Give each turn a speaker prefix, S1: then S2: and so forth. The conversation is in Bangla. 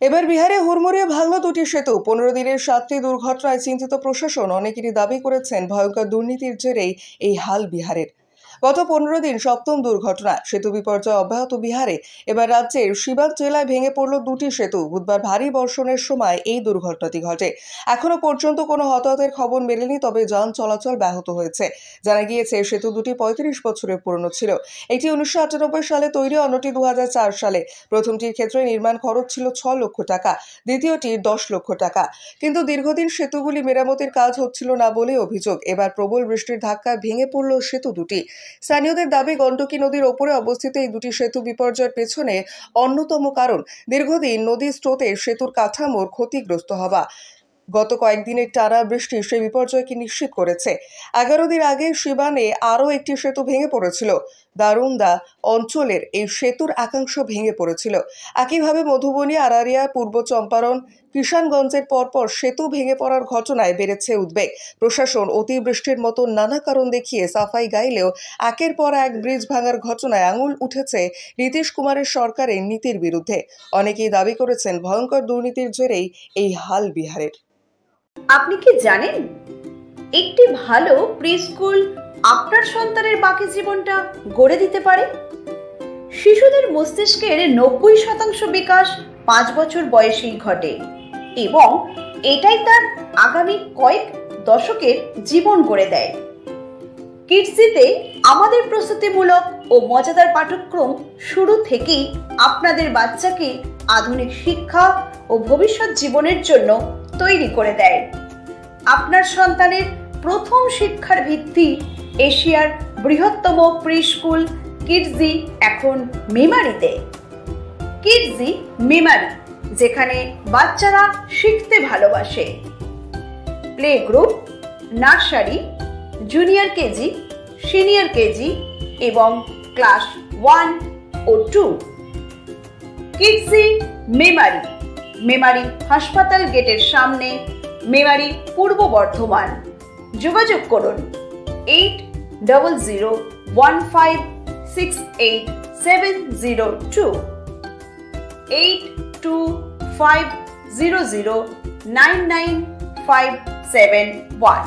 S1: এবার বিহারে হুড়মুড়িয়ে ভাঙল দুটি সেতু। 15 দিনের 7টি দুর্ঘটনায় চিন্তিত প্রশাসন। অনেকেরই দাবি করেছেন ভয়ঙ্কর দুর্নীতির জেরেই এই হাল বিহারের। গত 15 দিন সপ্তম দুর্ঘটনা। সেতু বিপর্যয় অব্যাহত বিহারে। এবার রাজ্যের সিবান জেলায় ভেঙে পড়ল দুটি সেতু। বুধবার ভারী বর্ষণের সময় এই দুর্ঘটনাটি ঘটে। এখনো পর্যন্ত কোনো হতাহতের খবর মেলেনি, তবে যান চলাচল ব্যাহত হয়েছে। জানা গিয়েছে সেতু দুটি 35 বছরের পুরনো ছিল। একটি 1998 সালে তৈরি, অন্যটি 2004 সালে। প্রথমটির ক্ষেত্রে নির্মাণ খরচ ছিল 6 লক্ষ টাকা, দ্বিতীয়টির 10 লক্ষ টাকা। কিন্তু দীর্ঘদিন সেতুগুলি মেরামতির কাজ হচ্ছিল না বলে অভিযোগ। এবার প্রবল বৃষ্টির ধাক্কায় ভেঙে পড়ল সেতু দুটি। স্থানীয়দের দাবি, গণ্ডকী নদীর ওপরে অবস্থিত এই দুটি সেতু বিপর্যয়ের পেছনে অন্যতম কারণ দীর্ঘদিন নদীর স্রোতে সেতুর কাঠামোর ক্ষতিগ্রস্ত হওয়া। গত কয়েকদিনের টানা বৃষ্টি সেই বিপর্যয়কে নিশ্চিত করেছে। 11 দিন আগে সিবানে আরও একটি সেতু ভেঙে পড়েছিল। দারুন্দা অঞ্চলের এই সেতুর একাংশ ভেঙে পড়েছিল। একইভাবে মধুবনী, আরারিয়া, পূর্ব চম্পারণ, কিষানগঞ্জের পরপর সেতু ভেঙে পড়ার ঘটনায় বেড়েছে উদ্বেগ। প্রশাসন অতিবৃষ্টির মতো নানা কারণ দেখিয়ে সাফাই গাইলেও একের পর এক ব্রিজ ভাঙার ঘটনায় আঙুল উঠেছে নীতিশ কুমারের সরকারের নীতির বিরুদ্ধে। অনেকেই দাবি করেছেন ভয়ঙ্কর দুর্নীতির জেরেই এই হাল বিহারের।
S2: আপনি কি জানেন, একটি ভালো প্রি স্কুল আপনার সন্তানের বাকি জীবনটা গড়ে দিতে পারে? শিশুদের মস্তিষ্কের 90% বিকাশ 5 বছর বয়সেই ঘটে এবং এটাই তার আগামী কয়েক দশকের জীবন গড়ে দেয়। কিডসিতে আমাদের প্রস্তুতিমূলক ও মজাদার পাঠ্যক্রম শুরু থেকেই আপনাদের বাচ্চাকে আধুনিক শিক্ষা ও ভবিষ্যৎ জীবনের জন্য তৈরি করে দেয়। আপনার সন্তানের প্রথম শিক্ষার ভিত্তি এশিয়ার বৃহত্তম প্রি স্কুল কিডজি এখন মেমারিতে। কিডজি মেমারি, যেখানে বাচ্চারা শিখতে ভালোবাসে। Play group, nursery, junior KG, senior KG এবং ক্লাস 1 ও 2। কিডজি মেমারি, মেমারি হাসপাতাল গেটের সামনে, মেমারি, পূর্ব বর্ধমান। যোগাযোগ করুন 8001568702 8250099571।